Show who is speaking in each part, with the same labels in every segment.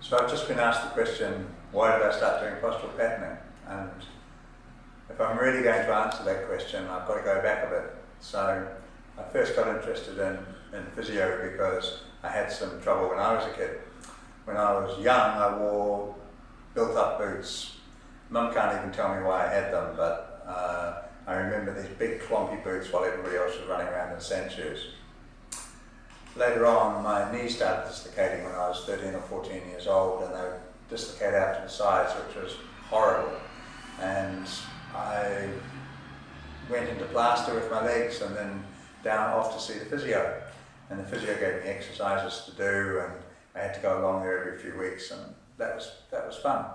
Speaker 1: So I've just been asked the question, why did I start doing postural patterning? And if I'm really going to answer that question, I've got to go back a bit. So I first got interested in physio because I had some trouble when I was a kid. When I was young, I wore built-up boots. Mum can't even tell me why I had them, but I remember these big clompy boots while everybody else was running around in sand shoes. Later on, my knees started dislocating when I was 13 or 14 years old, and they would dislocate out to the sides, which was horrible. And I went into plaster with my legs and then down off to see the physio. And the physio gave me exercises to do, and I had to go along there every few weeks, and that was fun.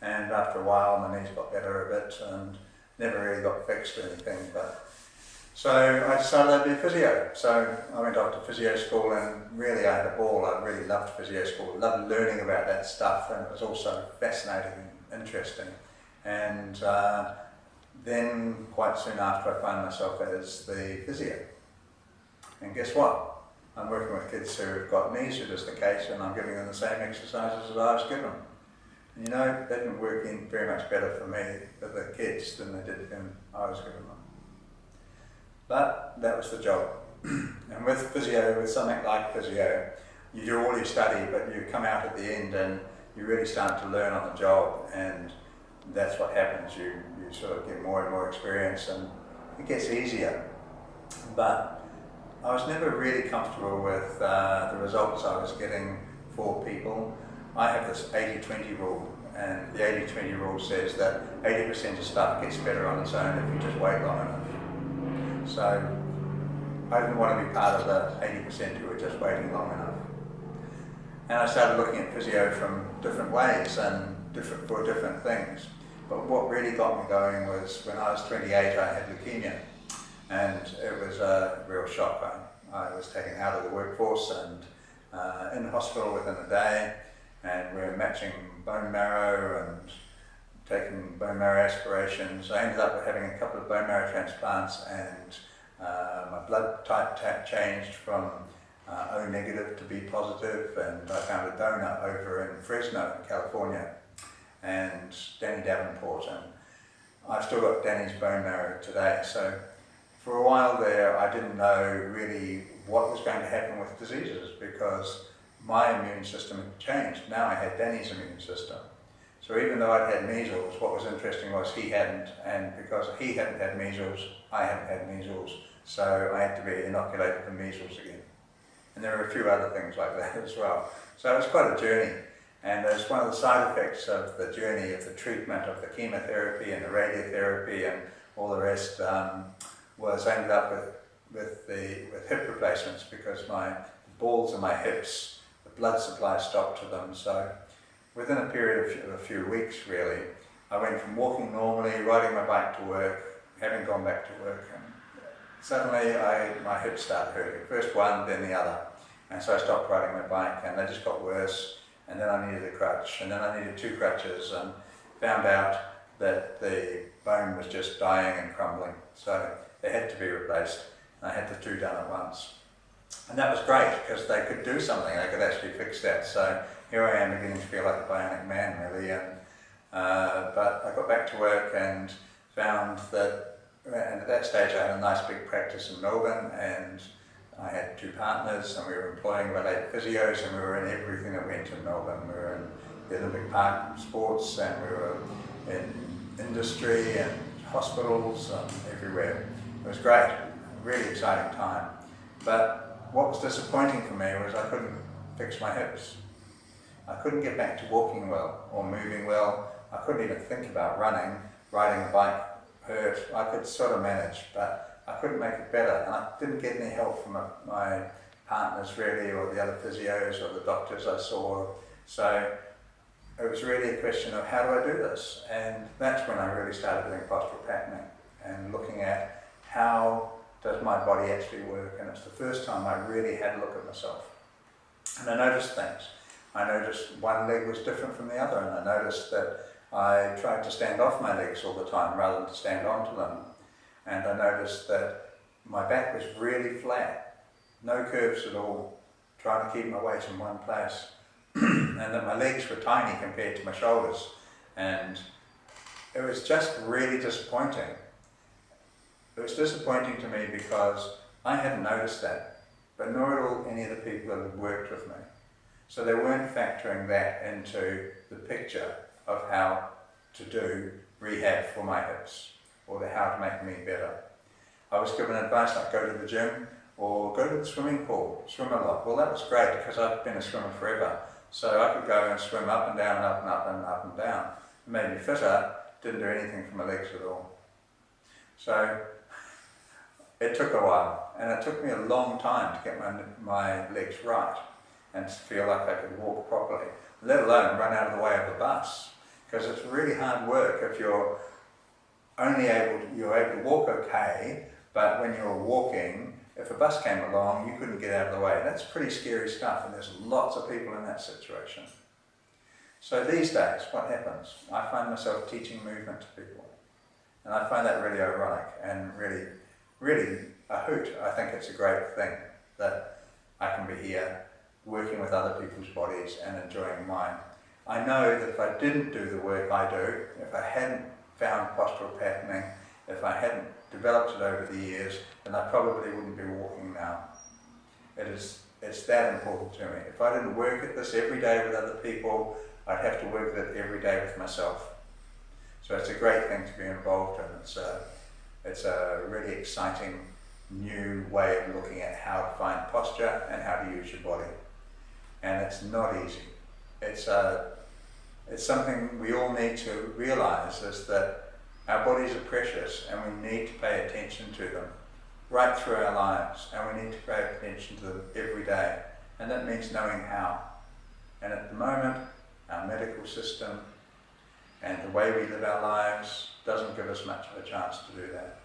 Speaker 1: And after a while, my knees got better a bit and never really got fixed or anything. So I decided I'd be a physio. So I went off to physio school, and really I had a ball. I really loved physio school, loved learning about that stuff, and it was also fascinating and interesting. And then quite soon after, I found myself as the physio. And guess what? I'm working with kids who've got knee dislocation, and I'm giving them the same exercises as I was given. And you know, that didn't work in very much better for me, for the kids, than they did when I was giving them. But that was the job. And with physio, with something like physio, you do all your study, but you come out at the end and you really start to learn on the job, and that's what happens. You sort of get more and more experience, and it gets easier. But I was never really comfortable with the results I was getting for people. I have this 80-20 rule, and the 80-20 rule says that 80% of stuff gets better on its own if you just wait long enough. So I didn't want to be part of the 80% who were just waiting long enough. And I started looking at physio from different ways and for different things. But what really got me going was when I was 28, I had leukemia. And it was a real shock. I was taken out of the workforce and in hospital within a day. And we were matching bone marrow and taking bone marrow aspirations. I ended up with having a couple of bone marrow transplants, and my blood type changed from O negative to B positive, and I found a donor over in Fresno, California, and Danny Davenport, and I've still got Danny's bone marrow today. So for a while there, I didn't know really what was going to happen with diseases, because my immune system had changed. Now I had Danny's immune system. So even though I'd had measles, what was interesting was he hadn't, and because he hadn't had measles, I hadn't had measles, so I had to be inoculated for measles again. And there were a few other things like that as well. So it was quite a journey, and as one of the side effects of the journey of the treatment of the chemotherapy and the radiotherapy and all the rest was I ended up with hip replacements, because my balls in my hips, the blood supply stopped to them. So within a period of a few weeks, really, I went from walking normally, riding my bike to work, having gone back to work, and suddenly my hips started hurting. First one, then the other. And so I stopped riding my bike, and they just got worse. And then I needed a crutch, and then I needed 2 crutches, and found out that the bone was just dying and crumbling. So they had to be replaced, and I had the 2 done at once. And that was great, because they could do something, they could actually fix that. So here I am beginning to feel like a bionic man, really. But I got back to work and found that, and at that stage I had a nice big practice in Melbourne, and I had 2 partners, and we were employing about 8 physios, and we were in everything that went in Melbourne. We were in the Olympic Park sports, and we were in industry and hospitals and everywhere. It was great, a really exciting time. But what was disappointing for me was I couldn't fix my hips. I couldn't get back to walking well or moving well. I couldn't even think about running. Riding a bike hurt. I could sort of manage, but I couldn't make it better. And I didn't get any help from my partners really, or the other physios or the doctors I saw. So it was really a question of, how do I do this? And that's when I really started doing postural patterning and looking at how does my body actually work. And it's the first time I really had a look at myself. And I noticed things. I noticed one leg was different from the other, and I noticed that I tried to stand off my legs all the time rather than to stand onto them. And I noticed that my back was really flat, no curves at all, trying to keep my weight in one place. and that my legs were tiny compared to my shoulders, and it was just really disappointing. It was disappointing to me because I hadn't noticed that, but nor had all any of the people that had worked with me. So they weren't factoring that into the picture of how to do rehab for my hips, or how to make me better. I was given advice like go to the gym or go to the swimming pool, swim a lot. Well, that was great because I've been a swimmer forever. So I could go and swim up and down and up and up and up and down. It made me fitter, didn't do anything for my legs at all. So it took a while, and it took me a long time to get my legs right and to feel like I could walk properly, let alone run out of the way of the bus. Because it's really hard work if you're able to walk okay, but when you're walking, if a bus came along, you couldn't get out of the way. That's pretty scary stuff, and there's lots of people in that situation. So these days, what happens? I find myself teaching movement to people, and I find that really ironic and really, really a hoot. I think it's a great thing that I can be here working with other people's bodies and enjoying mine. I know that if I didn't do the work I do, if I hadn't found postural patterning, if I hadn't developed it over the years, then I probably wouldn't be walking now. It's that important to me. If I didn't work at this every day with other people, I'd have to work at it every day with myself. So it's a great thing to be involved in. It's a really exciting new way of looking at how to find posture and how to use your body. And it's not easy. It's something we all need to realise, is that our bodies are precious and we need to pay attention to them right through our lives, and we need to pay attention to them every day, and that means knowing how. And at the moment, our medical system and the way we live our lives doesn't give us much of a chance to do that.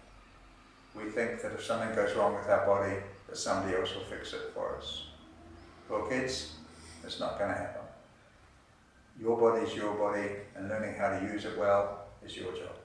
Speaker 1: We think that if something goes wrong with our body, that somebody else will fix it for us. Well, kids, it's not going to happen. Your body is your body, and learning how to use it well is your job.